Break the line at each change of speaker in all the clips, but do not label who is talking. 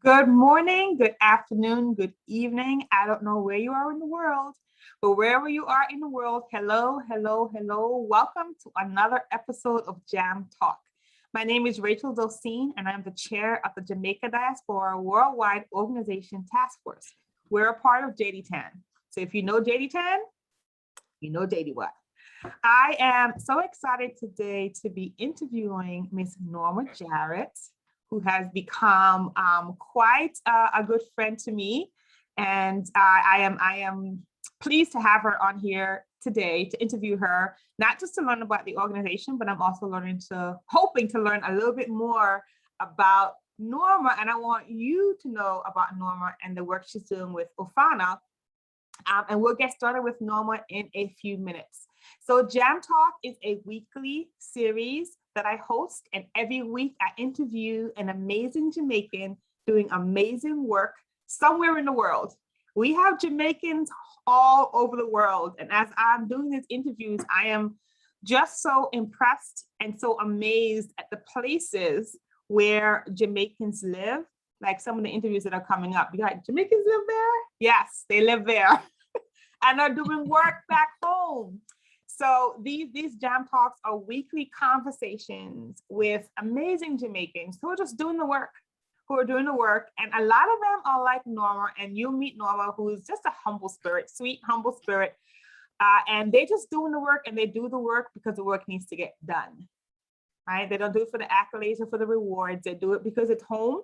Good morning, good afternoon, good evening. I don't know where you are in the world, but wherever you are in the world, hello, hello, hello. Welcome to another episode of Jam Talk. My name is Rachel Dosine, and I'm the chair of the Jamaica Diaspora Worldwide Organization Task Force. We're a part of JD10. So if you know JD10, you know JD1. I am so excited today to be interviewing Miss Norma Jarrett, who has become quite a good friend to me. And I am pleased to have her on here today to interview her, not just to learn about the organization, but I'm also hoping to learn a little bit more about Norma. And I want you to know about Norma and the work she's doing with Ofana. And we'll get started with Norma in a few minutes. So Jam Talk is a weekly series that I host, and every week I interview an amazing Jamaican doing amazing work somewhere in the world. We have Jamaicans all over the world, and as I'm doing these interviews, I am just so impressed and so amazed at the places where Jamaicans live. Like some of the interviews that are coming up, you got Jamaicans live there? Yes, they live there and are doing work back home. So these Jam Talks are weekly conversations with amazing Jamaicans who are just doing the work, And a lot of them are like Norma, and you'll meet Norma, who is just a humble spirit, sweet, humble spirit. And they're just doing the work, and they do the work because the work needs to get done, right? They don't do it for the accolades or for the rewards. They do it because it's home,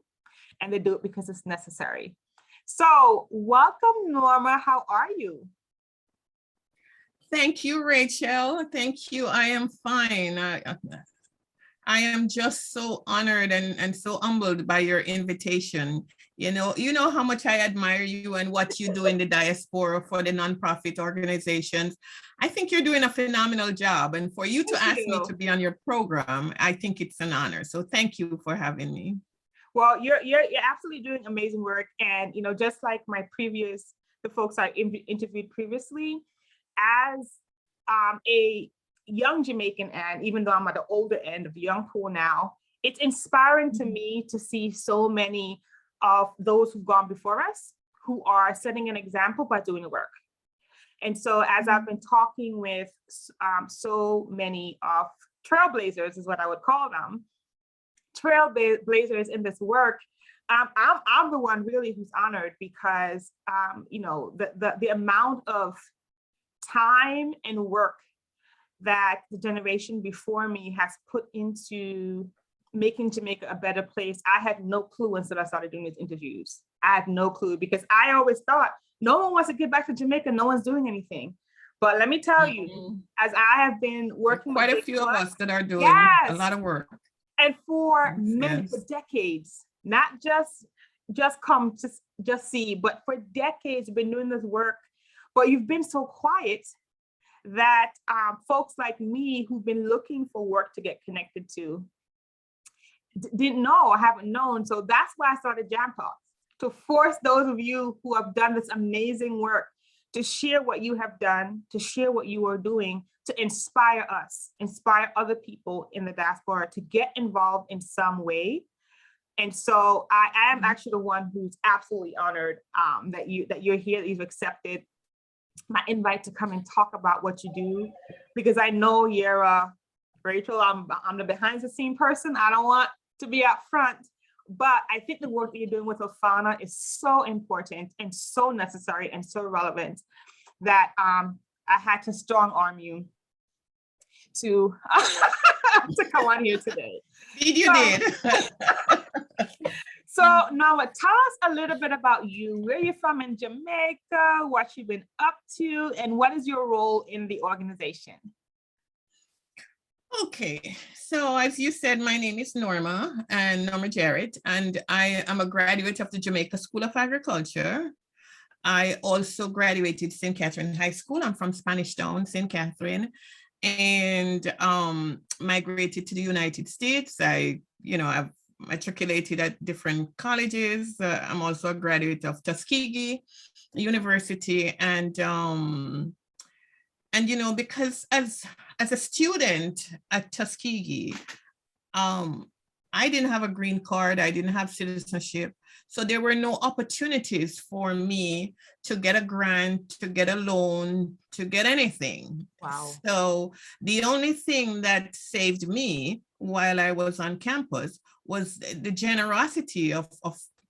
and they do it because it's necessary. So welcome, Norma. How are you?
Thank you, Rachel. Thank you. I am fine. I am just so honored and so humbled by your invitation. You know how much I admire you and what you do in the diaspora for the nonprofit organizations. I think you're doing a phenomenal job. And for you to ask me to be on your program, I think it's an honor. So thank you for having me.
Well, you're absolutely doing amazing work. And, just like the folks I interviewed previously, as a young Jamaican, and even though I'm at the older end of the young pool now, it's inspiring to me to see so many of those who've gone before us who are setting an example by doing the work. And so as I've been talking with so many of trailblazers, is what I would call them, trailblazers in this work, I'm the one really who's honored because the amount of time and work that the generation before me has put into making Jamaica a better place. I had no clue until I started doing these interviews. I had no clue because I always thought no one wants to get back to Jamaica. No one's doing anything. But let me tell you, as I have been working
quite
with
a few of us that are doing a lot of work.
And for decades, not just come to just see, but for decades, you've been doing this work, but you've been so quiet that folks like me who've been looking for work to get connected to didn't know or haven't known. So that's why I started Jam Talks, to force those of you who have done this amazing work to share what you have done, to share what you are doing, to inspire us, inspire other people in the diaspora to get involved in some way. And so I am actually the one who's absolutely honored that you're here, that you've accepted my invite to come and talk about what you do, because I know you're Rachel, I'm the behind the scene person. I don't want to be out front, but I think the work that you're doing with Ofana is so important and so necessary and so relevant that I had to strong arm you to to come on here today.
You did.
So Norma, tell us a little bit about you, where you're from in Jamaica, what you've been up to, and what is your role in the organization?
Okay, so as you said, my name is Norma Jarrett, and I am a graduate of the Jamaica School of Agriculture. I also graduated St. Catherine High School. I'm from Spanish Town, St. Catherine, and migrated to the United States. I've matriculated at different colleges. I'm also a graduate of Tuskegee University, and because as a student at Tuskegee, I didn't have a green card. I didn't have citizenship. So there were no opportunities for me to get a grant, to get a loan, to get anything.
Wow.
So the only thing that saved me while I was on campus was the generosity of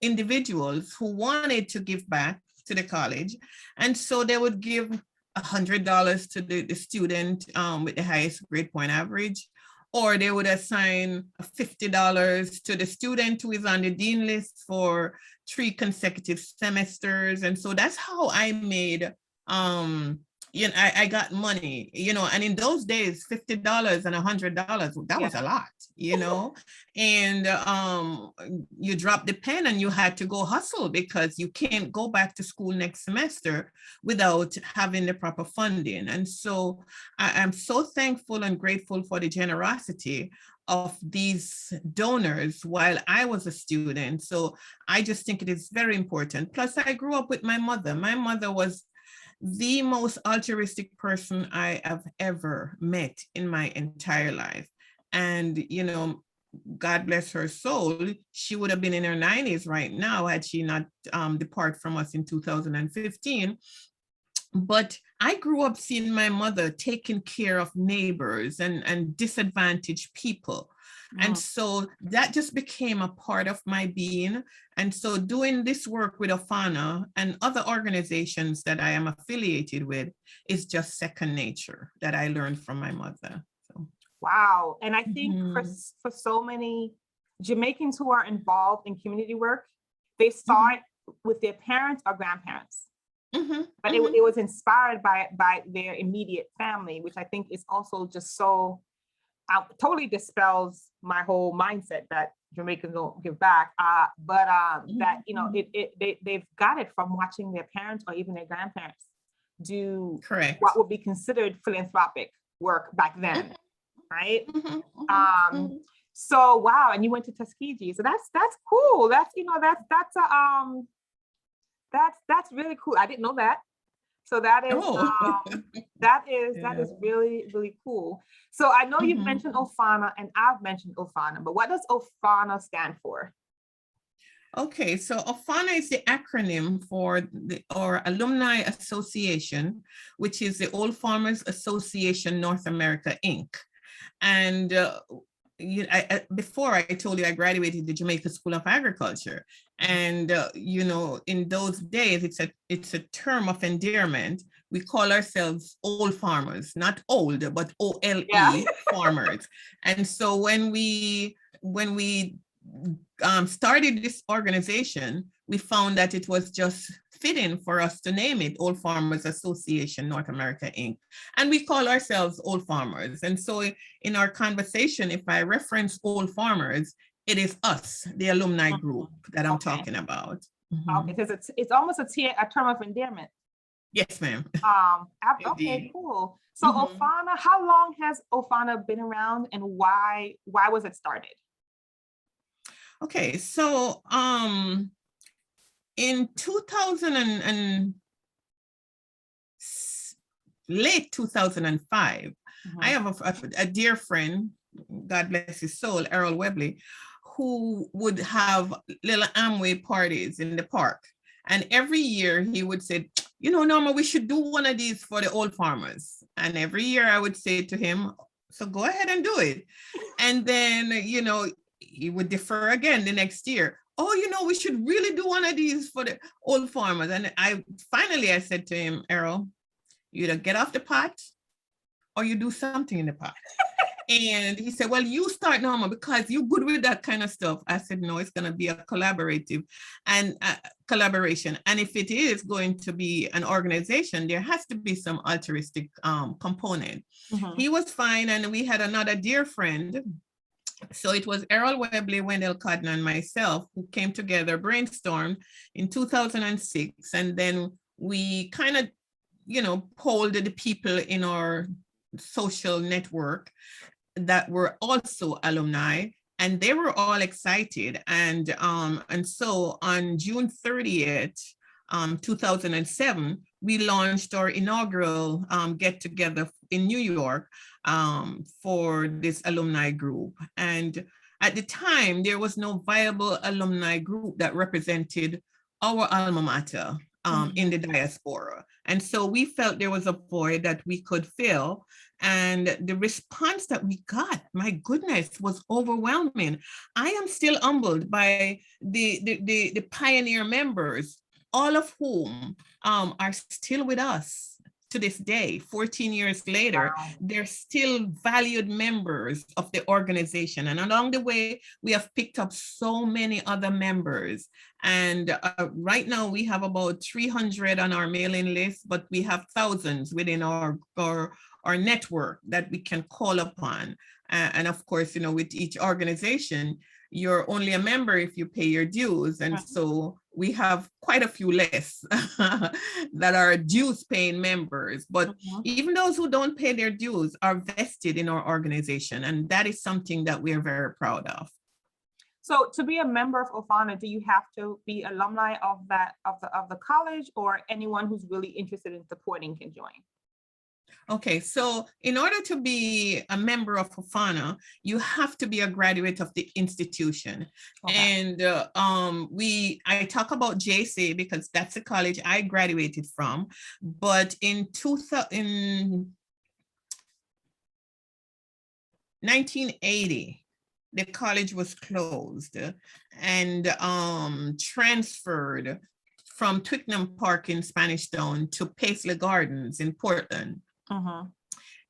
individuals who wanted to give back to the college. And so they would give $100 to the student with the highest grade point average, or they would assign $50 to the student who is on the dean list for 3 consecutive semesters. And so that's how I made, I got money, and in those days, $50 and $100, that was a lot, and you dropped the pen and you had to go hustle because you can't go back to school next semester without having the proper funding. And so I'm so thankful and grateful for the generosity of these donors while I was a student. So I just think it is very important. Plus, I grew up with my mother. My mother was the most altruistic person I have ever met in my entire life. And, God bless her soul, she would have been in her 90s right now had she not departed from us in 2015. But I grew up seeing my mother taking care of neighbors and disadvantaged people. And so that just became a part of my being. And so doing this work with Afana and other organizations that I am affiliated with is just second nature that I learned from my mother. So.
Wow. And I think for so many Jamaicans who are involved in community work, they start with their parents or grandparents. But it was inspired by their immediate family, which I think is also just so totally dispels my whole mindset that Jamaicans don't give back. That they've got it from watching their parents or even their grandparents do what would be considered philanthropic work back then, right? So wow, and you went to Tuskegee, so that's cool. That's really cool. I didn't know that. So that is really, really cool. So I know you've mentioned Ofana and I've mentioned Ofana, but what does Ofana stand for?
Okay, so Ofana is the acronym for our Alumni Association, which is the Old Farmers Association North America, Inc. And before I told you I graduated the Jamaica School of Agriculture, and in those days it's a term of endearment. We call ourselves old farmers, not old, but OLE farmers. And so when we started this organization, we found that it was just fitting for us to name it Old Farmers Association North America, Inc. And we call ourselves Old Farmers. And so in our conversation, if I reference Old Farmers, it is us, the alumni group that I'm talking about.
Okay, because it's almost a term of endearment.
Yes, ma'am.
Okay, cool. So Ofana, how long has Ofana been around and why was it started?
Okay, so in 2000 and late 2005, I have a dear friend, God bless his soul, Errol Webley, who would have little Amway parties in the park. And every year he would say, Norma, we should do one of these for the old farmers. And every year I would say to him, so go ahead and do it. And then, he would defer again the next year. Oh, we should really do one of these for the old farmers. And I said to him, Errol, you either get off the pot or you do something in the pot. And he said, well, you start, Norma, because you're good with that kind of stuff. I said, no, it's going to be a collaboration. And if it is going to be an organization, there has to be some altruistic component. He was fine. And we had another dear friend. So it was Errol Webley, Wendell Cotton, and myself who came together, brainstormed in 2006. And then we kind of, polled the people in our social network that were also alumni, and they were all excited. And so on June 30th, 2007, we launched our inaugural get together in New York for this alumni group. And at the time, there was no viable alumni group that represented our alma mater in the diaspora. And so we felt there was a void that we could fill. And the response that we got, my goodness, was overwhelming. I am still humbled by the pioneer members, all of whom are still with us to this day. 14 years later,
Wow.
they're still valued members of the organization. And along the way, we have picked up so many other members. And right now we have about 300 on our mailing list, but we have thousands within our network that we can call upon. And of course, with each organization, you're only a member if you pay your dues. And so we have quite a few less that are dues paying members, but even those who don't pay their dues are vested in our organization. And that is something that we are very proud of.
So to be a member of Ofana, do you have to be alumni of the college, or anyone who's really interested in supporting can join?
Okay, so in order to be a member of Ofana, you have to be a graduate of the institution. And I talk about JC because that's the college I graduated from. But in 1980, the college was closed and transferred from Twickenham Park in Spanish Town to Paisley Gardens in Portland.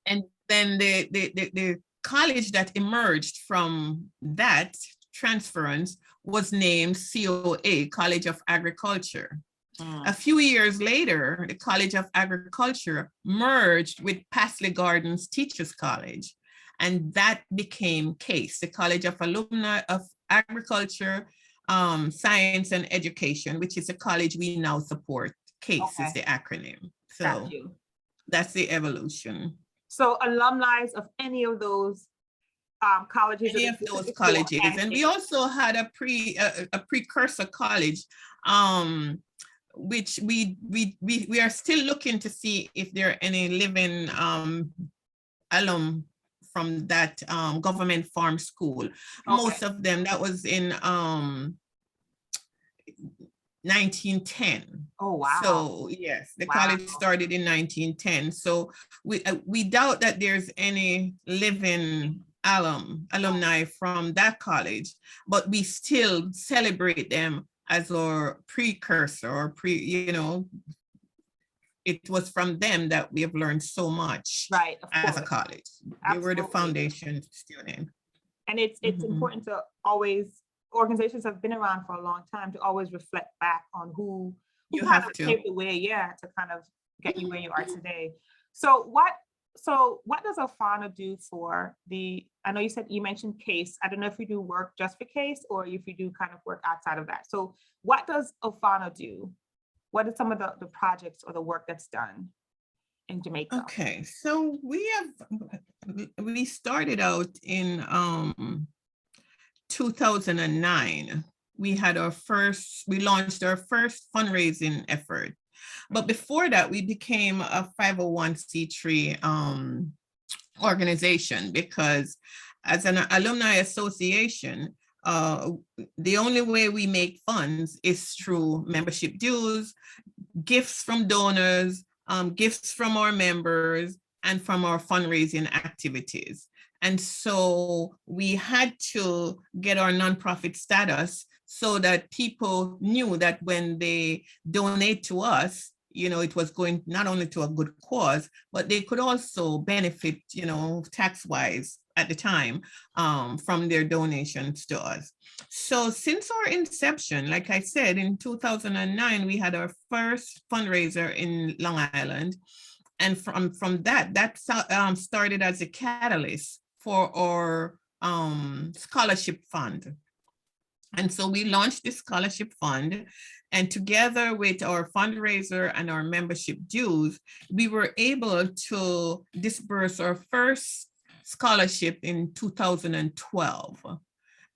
And then the college that emerged from that transference was named COA, College of Agriculture. A few years later, the College of Agriculture merged with Paisley Gardens Teachers College, and that became CASE, the College of Alumni of Agriculture, Science and Education, which is a college we now support. CASE is the acronym. So that's the evolution.
So alumni of any of those colleges.
Any of those colleges. And we also had a precursor college, which we are still looking to see if there are any living alum from that government farm school. Most of them, that was in 1910.
Oh, wow.
So yes, the college started in 1910. So we doubt that there's any living alumni from that college, but we still celebrate them as our precursor, or it was from them that we have learned so much as a college. They were the foundation student.
And it's important to always, organizations have been around for a long time, to always reflect back on who
you have to
pave the way, to kind of get you where you are today. So what does Ofana do for I know you mentioned CASE. I don't know if you do work just for CASE or if you do kind of work outside of that. So what does Ofana do? What are some of the projects or the work that's done in Jamaica?
Okay, so we started out in 2009. We launched our first fundraising effort. But before that, we became a 501c3 organization, because as an alumni association, the only way we make funds is through membership dues, gifts from donors, gifts from our members, and from our fundraising activities. And so we had to get our nonprofit status so that people knew that when they donate to us, it was going not only to a good cause, but they could also benefit, tax-wise at the time from their donations to us. So since our inception, like I said, in 2009, we had our first fundraiser in Long Island. And from that started as a catalyst for our scholarship fund. And so we launched this scholarship fund, and together with our fundraiser and our membership dues, we were able to disburse our first scholarship in 2012.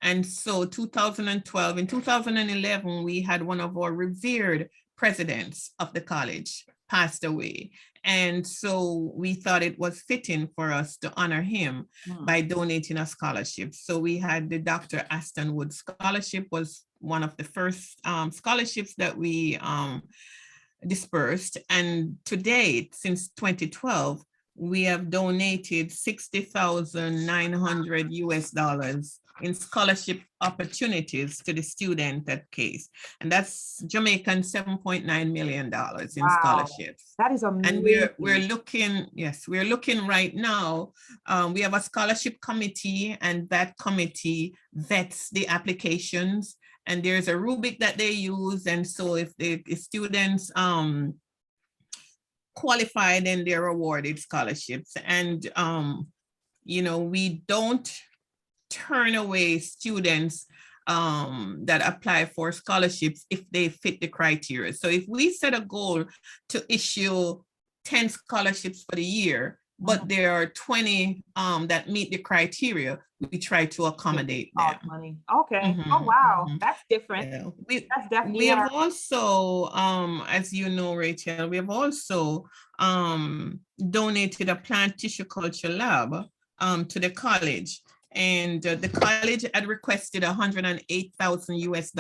And so in 2011, we had one of our revered presidents of the college passed away. And so we thought it was fitting for us to honor him by donating a scholarship. So we had the Dr. Aston Wood Scholarship, was one of the first scholarships that we dispersed. And to date, since 2012, we have donated $60,900 US in scholarship opportunities to the student at Case. And that's Jamaican $7.9 million in scholarships.
That is amazing.
And we're looking, yes, we're looking right now. We have a scholarship committee, and that committee vets the applications, and there's a rubric that they use. And so if the students qualify, then they're awarded scholarships. And you know, we don't turn away students that apply for scholarships if they fit the criteria. So if we set a goal to issue 10 scholarships for the year, but there are 20 that meet the criteria, we try to accommodate them.
Money. Okay. Oh, wow. That's different.
Yeah.
That's definitely.
We have also, as you know, Rachel, we have also donated a plant tissue culture lab to the college. And the college had requested $108,000 US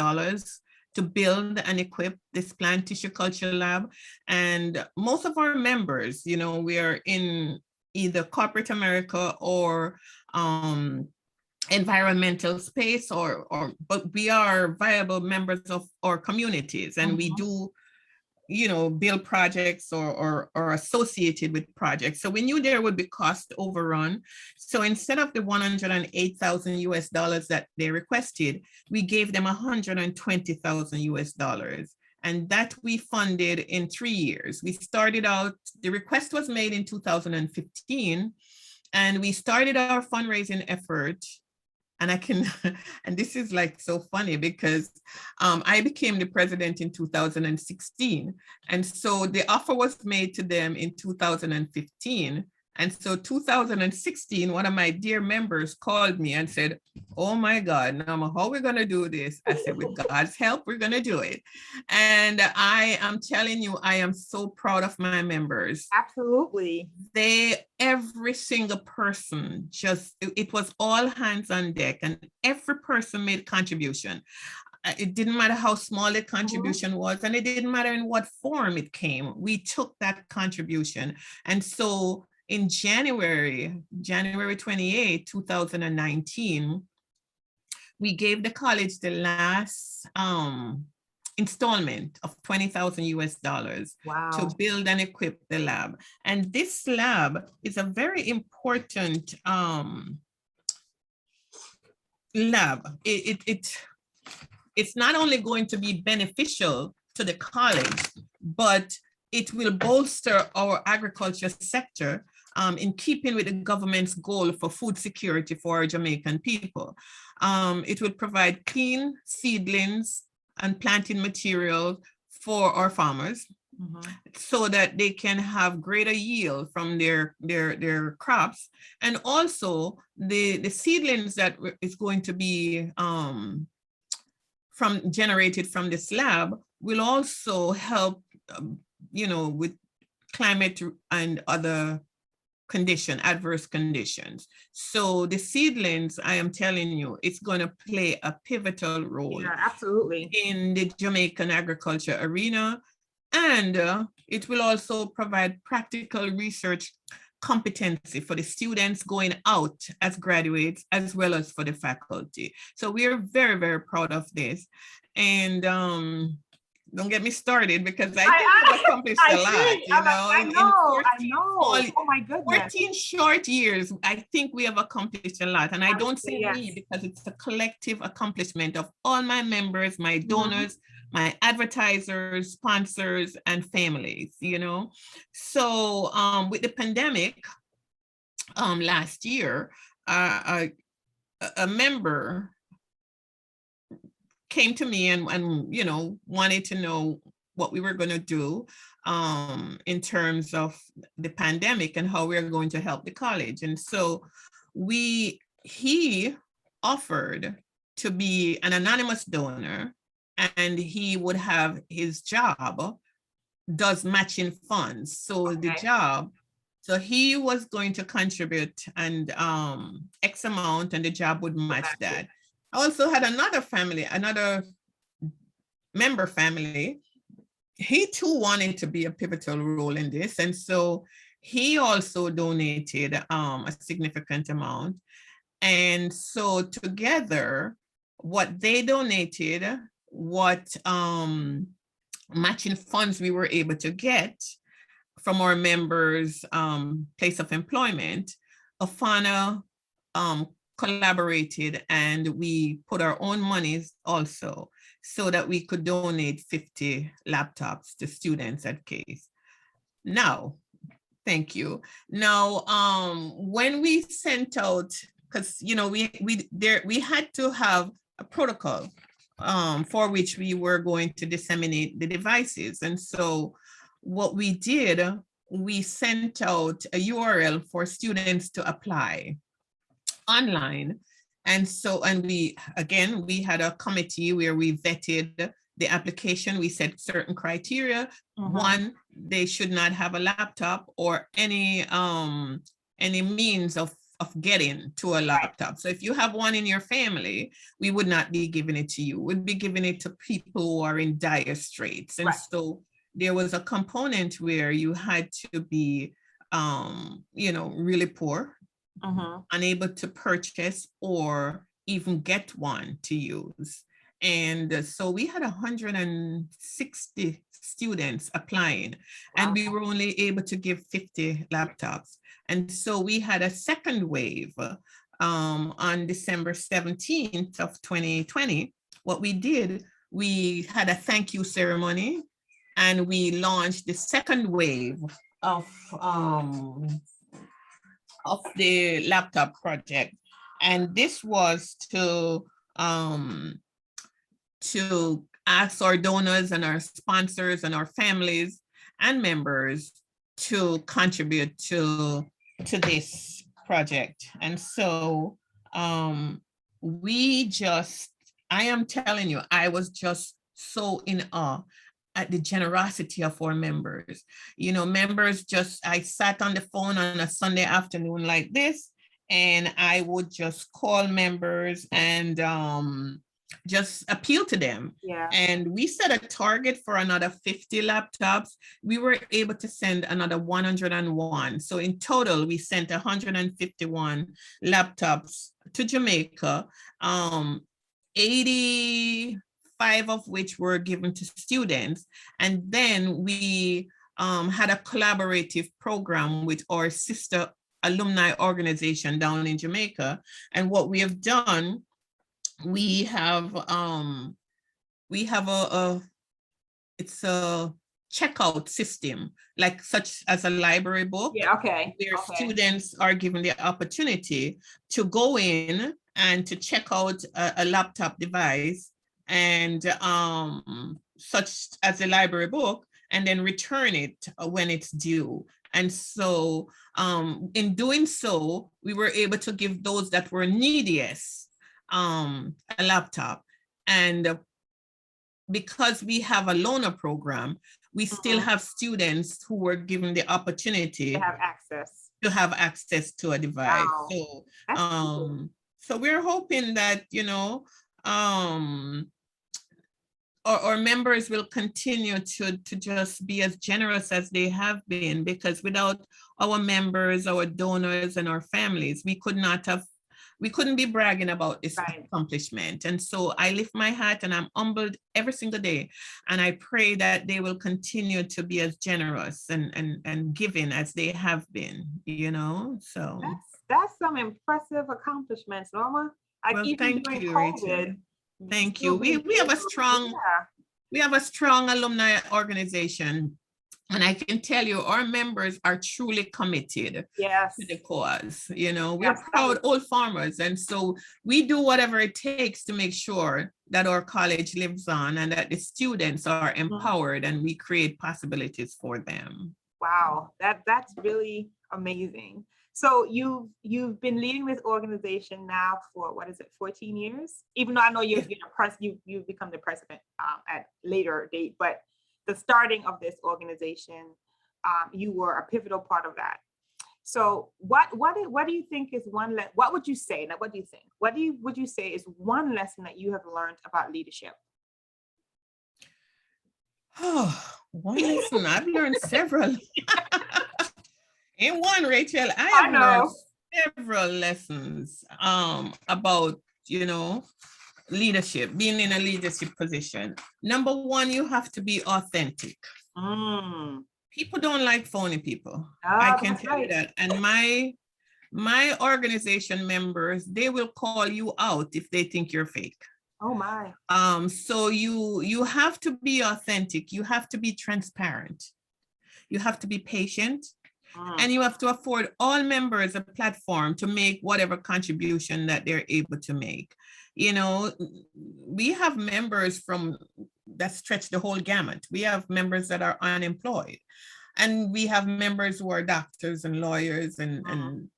to build and equip this plant tissue culture lab. And most of our members, you know, we are in either corporate America or environmental space, but we are viable members of our communities, and we do, you know, build projects or associated with projects. So we knew there would be cost overrun. So instead of the $108,000 US that they requested, we gave them $120,000 US. And that we funded in 3 years. We started out, the request was made in 2015, and we started our fundraising effort. And and this is like so funny because I became the president in 2016. And so the offer was made to them in 2015. And so 2016, one of my dear members called me and said, "Oh my God, Norma, how are we gonna do this?" I said, "With God's help, we're gonna do it." And I am telling you, I am so proud of my members.
Absolutely.
Every single person, it was all hands on deck, and every person made contribution. It didn't matter how small the contribution was, and it didn't matter in what form it came. We took that contribution. And so in January 28, 2019, we gave the college the last installment of $20,000 US to build and equip the lab. And this lab is a very important lab. It's not only going to be beneficial to the college, but it will bolster our agriculture sector in keeping with the government's goal for food security for our Jamaican people. It will provide clean seedlings and planting material for our farmers so that they can have greater yield from their crops. And also the seedlings that is going to be generated from this lab will also help you know, with climate and other adverse conditions. So the seedlings, I am telling you, it's going to play a pivotal role in the Jamaican agriculture arena. And it will also provide practical research competency for the students going out as graduates, as well as for the faculty. So we are very, very proud of this. And don't get me started, because I think we've accomplished a lot.
I know. Oh my goodness.
14 short years, I think we have accomplished a lot. And I don't say me, because it's a collective accomplishment of all my members, my donors, my advertisers, sponsors, and families, you know. So with the pandemic last year, a member came to me and you know, wanted to know what we were going to do in terms of the pandemic and how we're going to help the college. And so he offered to be an anonymous donor, and he would have his job does matching funds. So the
Okay.
job, so he was going to contribute and X amount, and the job would match that. I also had another family, another member family. He too wanted to be a pivotal role in this. And so he also donated a significant amount. And so together, what they donated, what matching funds we were able to get from our members' place of employment, Afana collaborated, and we put our own monies also so that we could donate 50 laptops to students at Case. Now, thank you. Now, when we sent out, because we had to have a protocol for which we were going to disseminate the devices. And so what we did, we sent out a URL for students to apply online. And so, and we had a committee where we vetted the application. We set certain criteria. One, they should not have a laptop or any means of getting to a laptop. So if you have one in your family, we would not be giving it to you. We'd be giving it to people who are in dire straits. And so there was a component where you had to be, really poor, unable to purchase or even get one to use. And so we had 160 students applying, and we were only able to give 50 laptops. And so we had a second wave on December 17th of 2020. What we did, we had a thank you ceremony, and we launched the second wave of the laptop project. And this was to ask our donors and our sponsors and our families and members to contribute to this project. And so I am telling you, I was just so in awe at the generosity of our members. Members I sat on the phone on a Sunday afternoon like this, and I would just call members and just appeal to them.
Yeah.
And we set a target for another 50 laptops. We were able to send another 101. So in total, we sent 151 laptops to Jamaica, 85 of which were given to students. And then we had a collaborative program with our sister alumni organization down in Jamaica. And what we have done, we have it's a checkout system, like such as a library book.
Yeah, okay.
Where students are given the opportunity to go in and to check out a laptop device and such as a library book, and then return it when it's due. And so in doing so, we were able to give those that were neediest a laptop. And because we have a loaner program, we still have students who were given the opportunity
to have access
to a device.
Wow.
So
Cool.
so we're hoping that our members will continue to just be as generous as they have been, because without our members, our donors, and our families, we couldn't be bragging about this accomplishment. And so I lift my hat and I'm humbled every single day. And I pray that they will continue to be as generous and giving as they have been, so.
That's some impressive accomplishments, Norma.
Thank you, Rachel. Thank you. We have a strong, alumni organization. And I can tell you, our members are truly committed to the cause. We're proud old farmers. And so we do whatever it takes to make sure that our college lives on and that the students are empowered and we create possibilities for them.
Wow, that's really amazing. So you've been leading this organization now for 14 years? Even though I know you've become the president at later date, but the starting of this organization, you were a pivotal part of that. So what do you think is what would you say? Now, what do you think? Would you say is one lesson that you have learned about leadership?
Oh, one lesson. I've learned several. In one, Rachel, I
I
have learned
know.
several lessons about, leadership, being in a leadership position. Number one, you have to be authentic.
Mm.
People don't like phony people. I
Ah,
can
that's
tell you
right.
that. And my organization members, they will call you out if they think you're fake.
Oh my.
So you have to be authentic. You have to be transparent. You have to be patient. And you have to afford all members a platform to make whatever contribution that they're able to make. We have members that stretch the whole gamut. We have members that are unemployed. And we have members who are doctors and lawyers and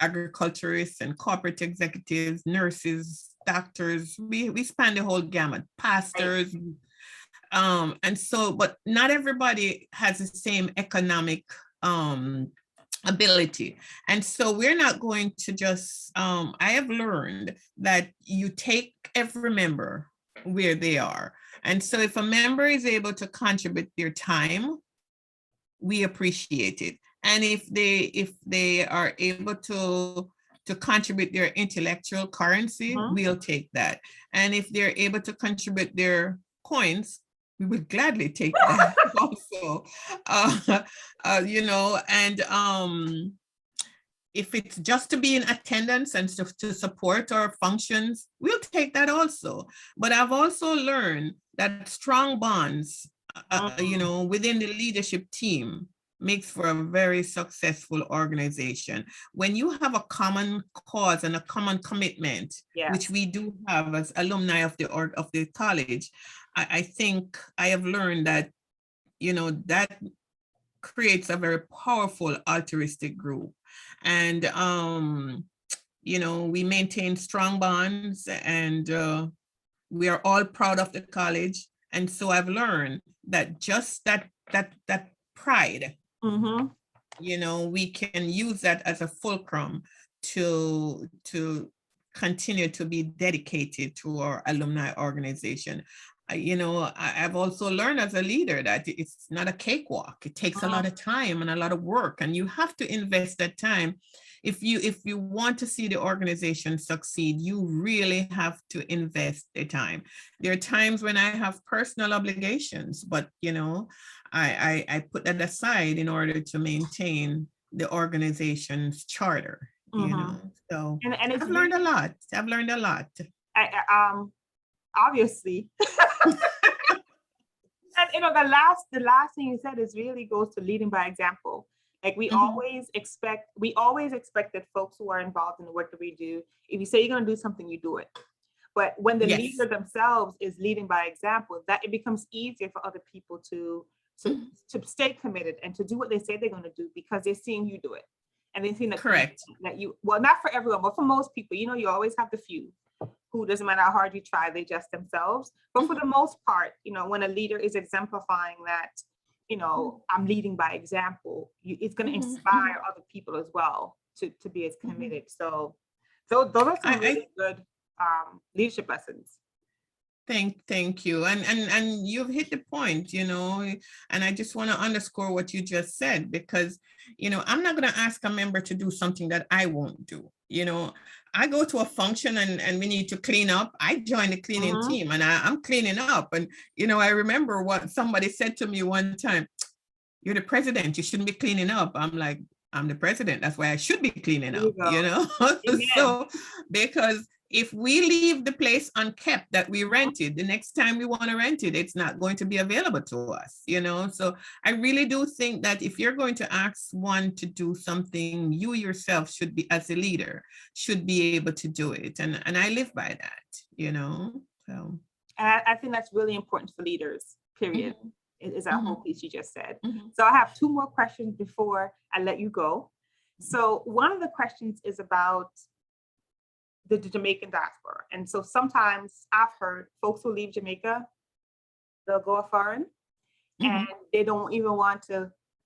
agriculturists and corporate executives, nurses, doctors. We span the whole gamut, pastors. And so, but not everybody has the same economic ability. And so we're not going to just, I have learned that you take every member where they are. And so if a member is able to contribute their time, we appreciate it. And if they are able to contribute their intellectual currency, we'll take that. And if they're able to contribute their coins, we would gladly take that also. And if it's just to be in attendance and to support our functions, we'll take that also. But I've also learned that strong bonds, within the leadership team makes for a very successful organization. When you have a common cause and a common commitment, which we do have as alumni of the college, I think I have learned that, that creates a very powerful altruistic group. And, we maintain strong bonds, and we are all proud of the college. And so I've learned that just that pride, we can use that as a fulcrum to continue to be dedicated to our alumni organization. I've also learned as a leader that it's not a cakewalk. It takes a lot of time and a lot of work, and you have to invest that time. If you want to see the organization succeed, you really have to invest the time. There are times when I have personal obligations, but I put that aside in order to maintain the organization's charter. So and I've learned a lot.
Obviously. And the last thing you said is really goes to leading by example. Like we always expect that folks who are involved in the work that we do, if you say you're going to do something, you do it. But when the leader themselves is leading by example, that it becomes easier for other people to stay committed and to do what they say they're going to do, because they're seeing you do it. And they're seeing that, not for everyone, but for most people, you always have the few who, doesn't matter how hard you try, they just themselves. But for the most part, when a leader is exemplifying that, I'm leading by example, it's going to inspire other people as well to be as committed. So those are some really good leadership lessons.
Thank you. And you've hit the point, and I just want to underscore what you just said, because, I'm not going to ask a member to do something that I won't do. I go to a function and we need to clean up. I join the cleaning team and I'm cleaning up. And, I remember what somebody said to me one time: "You're the president, you shouldn't be cleaning up." I'm like, I'm the president, that's why I should be cleaning up, So, because if we leave the place unkept that we rented, the next time we want to rent it, it's not going to be available to us, So I really do think that if you're going to ask one to do something, you yourself should be, as a leader, should be able to do it. And I live by that, So.
And I think that's really important for leaders, period. Is that whole piece you just said. So I have two more questions before I let you go. So one of the questions is about the Jamaican diaspora. And so sometimes I've heard folks will leave Jamaica, they'll go foreign. and they don't even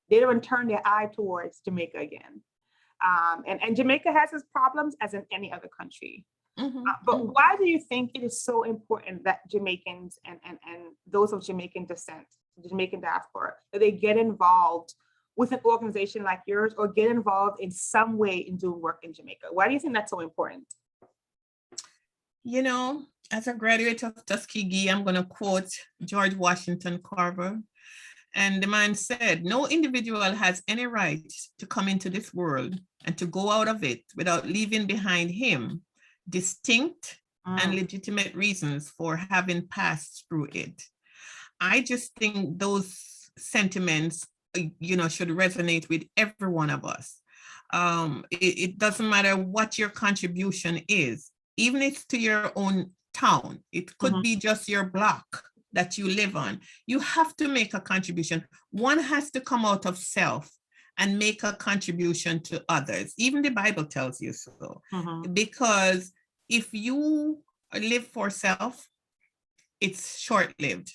they don't turn their eye towards Jamaica again. And Jamaica has its problems as in any other country. But why do you think it is so important that Jamaicans and those of Jamaican descent, the Jamaican diaspora, that they get involved with an organization like yours or get involved in some way in doing work in Jamaica? Why do you think that's so important?
You know, as a graduate of Tuskegee, I'm going to quote George Washington Carver. And the man said, no individual has any right to come into this world and to go out of it without leaving behind him distinct and legitimate reasons for having passed through it. I just think those sentiments, should resonate with every one of us. It doesn't matter what your contribution is, even if it's to your own town. It could be just your block that you live on. You have to make a contribution. One has to come out of self and make a contribution to others. Even the Bible tells you so. Because if you live for self, it's short-lived.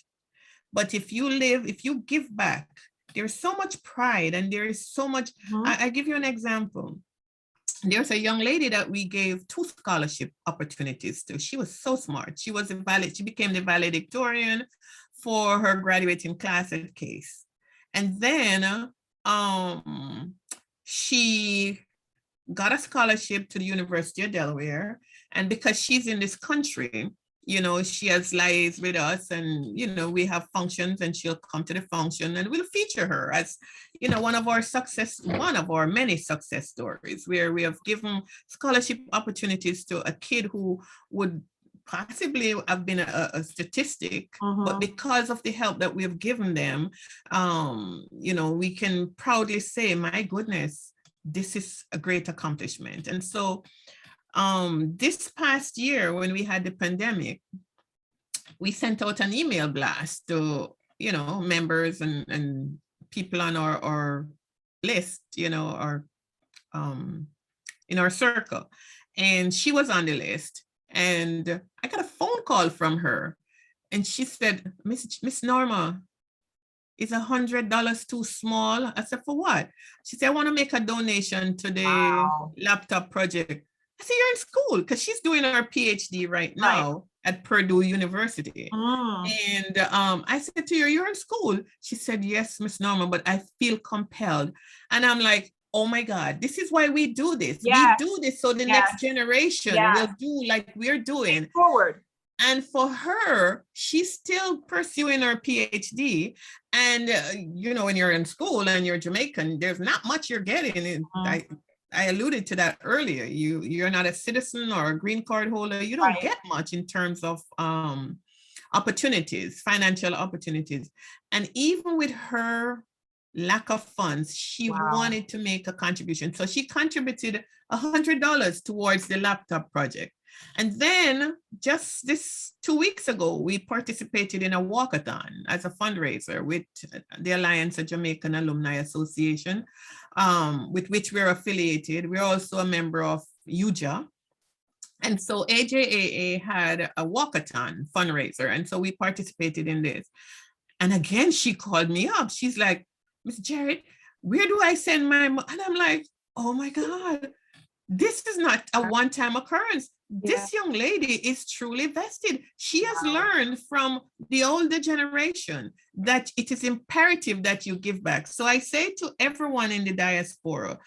But if you give back, there's so much pride and there is so much. I give you an example. There's a young lady that we gave 2 scholarship opportunities to. She was so smart. She became the valedictorian for her graduating class at Case. And then she got a scholarship to the University of Delaware. And because she's in this country, she has liaised with us and, we have functions and she'll come to the function and we'll feature her as, one of our many success stories where we have given scholarship opportunities to a kid who would possibly have been a statistic, but because of the help that we have given them, we can proudly say, my goodness, this is a great accomplishment. And so this past year, when we had the pandemic, we sent out an email blast to, members and people on our list, or in our circle. And she was on the list. And I got a phone call from her. And she said, Miss Norma, is $100 too small? I said, for what? She said, I want to make a donation to the laptop project. I said, you're in school, because she's doing her PhD right now at Purdue University. And I said to her, you're in school? She said, yes, Miss Norma, but I feel compelled. And I'm like, oh my God, this is why we do this. Yes. We do this so the next generation will do like we're doing.
Forward.
And for her, she's still pursuing her PhD. And, when you're in school and you're Jamaican, there's not much you're getting. I alluded to that earlier. You're not a citizen or a green card holder. You don't get much in terms of opportunities, financial opportunities. And even with her lack of funds, she wanted to make a contribution. So she contributed $100 towards the laptop project. And then just this 2 weeks ago, we participated in a walkathon as a fundraiser with the Alliance of Jamaican Alumni Association, with which we're affiliated. We're also a member of UJA. And so AJAA had a walkathon fundraiser. And so we participated in this. And again, she called me up. She's like, Miss Jarrett, where do I send my money? And I'm like, oh my God, this is not a one-time occurrence. This young lady is truly vested. She has learned from the older generation that it is imperative that you give back. So I say to everyone in the diaspora,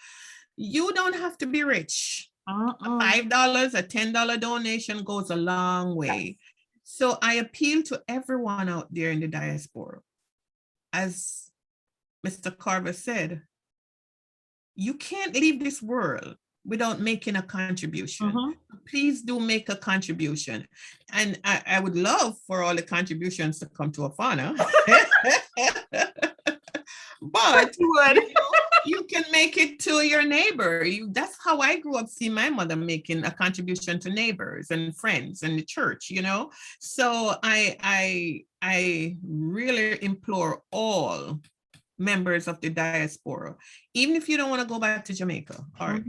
you don't have to be rich. $5, a $10 donation goes a long way. So I appeal to everyone out there in the diaspora. As Mr. Carver said, you can't leave this world without making a contribution. Please do make a contribution. And I would love for all the contributions to come to Afana. But you can make it to your neighbor. That's how I grew up, seeing my mother making a contribution to neighbors and friends and the church, So I really implore all members of the diaspora, even if you don't want to go back to Jamaica, or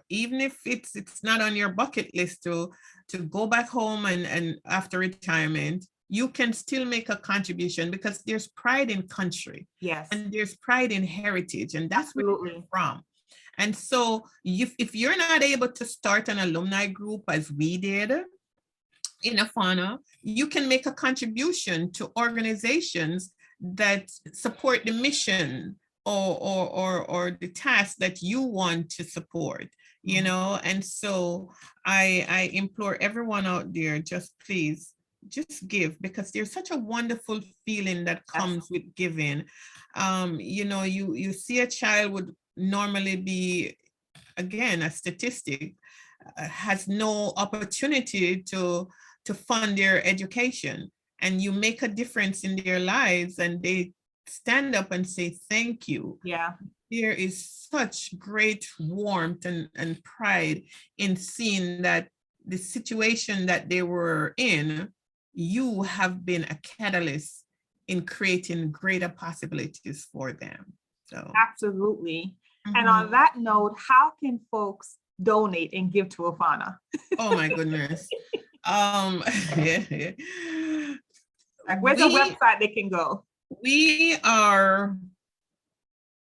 even if it's not on your bucket list to go back home and after retirement, you can still make a contribution because there's pride in country
Yes,
and there's pride in heritage, and that's where
absolutely.
we're from. And so if you're not able to start an alumni group as we did in Afana, you can make a contribution to organizations that support the mission or the task that you want to support, you know. And so I implore everyone out there, just please just give, because there's such a wonderful feeling that comes with giving. You know, you see a child would normally be, again, a statistic, has no opportunity to fund their education, and you make a difference in their lives and they stand up and say thank you.
Yeah,
There is such great warmth and pride in seeing that the situation that they were in, you have been a catalyst in creating greater possibilities for them. So
absolutely. And on that note, how can folks donate and give to Afana?
oh my goodness.
Like, where's the website they can go?
We are,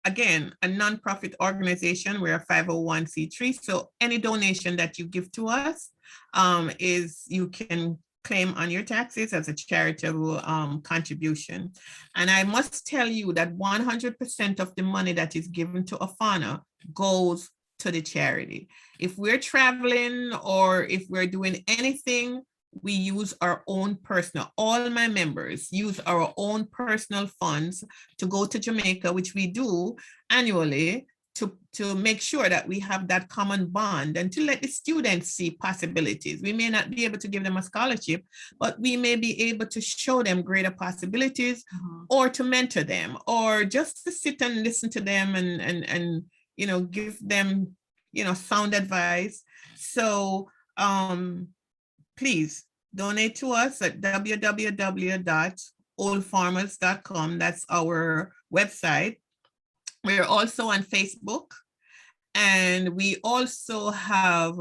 again, a nonprofit organization. We're a 501c3. So any donation that you give to us is, you can claim on your taxes as a charitable contribution. And I must tell you that 100% of the money that is given to Afana goes to the charity. If we're traveling or if we're doing anything, we use our own personal, all my members use our own personal funds to go to Jamaica, which we do annually, to make sure that we have that common bond and to let the students see possibilities. We may not be able to give them a scholarship, but we may be able to show them greater possibilities, or to mentor them, or just to sit and listen to them and you know, give them, you know, sound advice. So please donate to us at www.oldfarmers.com. That's our website. We're also on Facebook, and we also have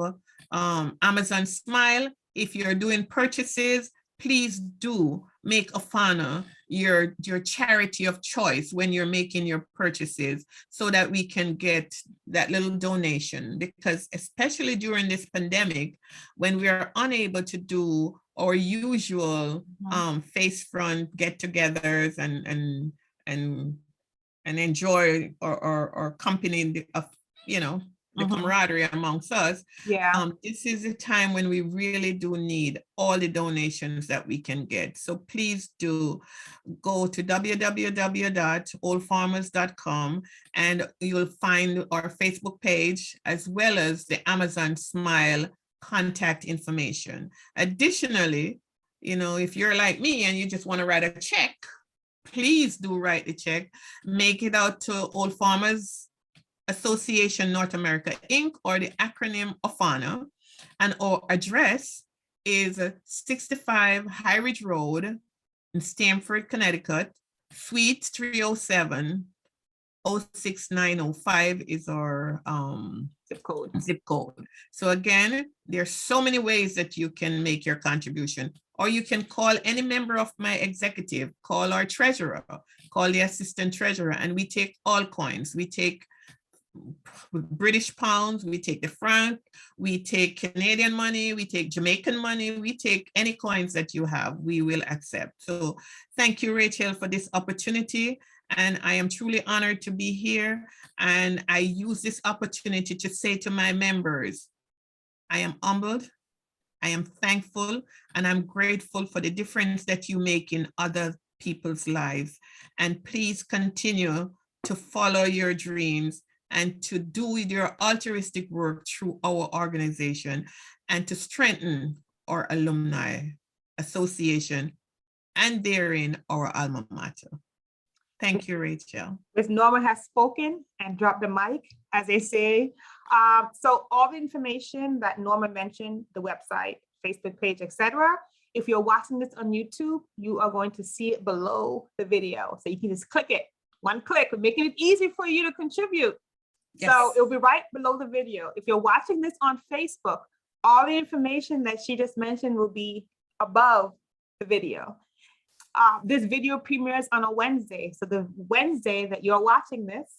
Amazon Smile. If you're doing purchases, please do make Afana your charity of choice when you're making your purchases, so that we can get that little donation. Because especially during this pandemic, when we are unable to do our usual face front get-togethers and enjoy our company of, you know, the camaraderie amongst us.
Yeah.
This is a time when we really do need all the donations that we can get. So please do go to www.oldfarmers.com and you'll find our Facebook page as well as the Amazon Smile contact information. Additionally, you know, if you're like me and you just want to write a check, please do write the check. Make it out to Old Farmers Association North America Inc., or the acronym Afana, and our address is 65 High Ridge Road in Stamford, Connecticut, Suite 307, 06905 is our zip code. So again, there's so many ways that you can make your contribution, or you can call any member of my executive, call our treasurer, call the assistant treasurer, and we take all coins. We take British pounds, we take the franc, we take Canadian money, we take Jamaican money, we take any coins that you have, we will accept. So thank you, Rachel, for this opportunity. And I am truly honored to be here. And I use this opportunity to say to my members, I am humbled, I am thankful, and I'm grateful for the difference that you make in other people's lives. And please continue to follow your dreams and to do your altruistic work through our organization and to strengthen our alumni association and therein our alma mater. Thank you, Rachel.
Ms. Norma has spoken and dropped the mic, as they say. So all the information that Norma mentioned, the website, Facebook page, etc. If you're watching this on YouTube, you are going to see it below the video. So you can just click it, one click, making it easy for you to contribute. Yes. So it'll be right below the video. If you're watching this on Facebook, all the information that she just mentioned will be above the video. This video premieres on a Wednesday. So the Wednesday that you're watching this,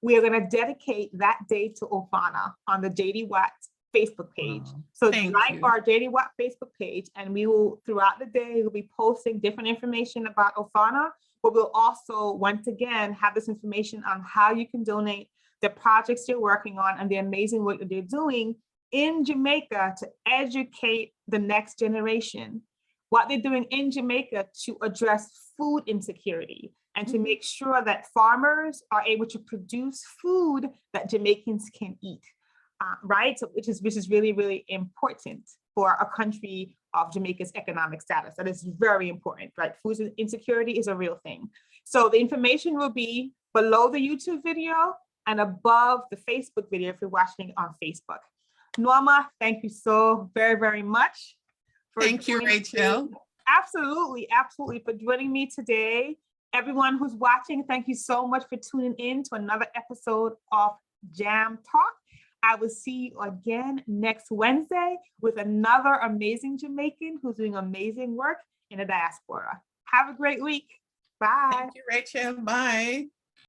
we are going to dedicate that day to Ofana on the JD Watt Facebook page.
Wow.
So
Thank
like
you.
our JD Watt Facebook page, and we will, throughout the day, we'll be posting different information about Ofana, but we'll also, once again, have this information on how you can donate, the projects you're working on, and the amazing work that they're doing in Jamaica to educate the next generation. What they're doing in Jamaica to address food insecurity and to make sure that farmers are able to produce food that Jamaicans can eat, right? So which is really, really important for a country of Jamaica's economic status. That is very important, right? Food insecurity is a real thing. So the information will be below the YouTube video and above the Facebook video if you're watching it on Facebook. Norma, thank you so very, very much.
Thank you, Rachel.
Absolutely, absolutely, for joining me today. Everyone who's watching, thank you so much for tuning in to another episode of Jam Talk. I will see you again next Wednesday with another amazing Jamaican who's doing amazing work in the diaspora. Have a great week. Bye.
Thank you, Rachel. Bye.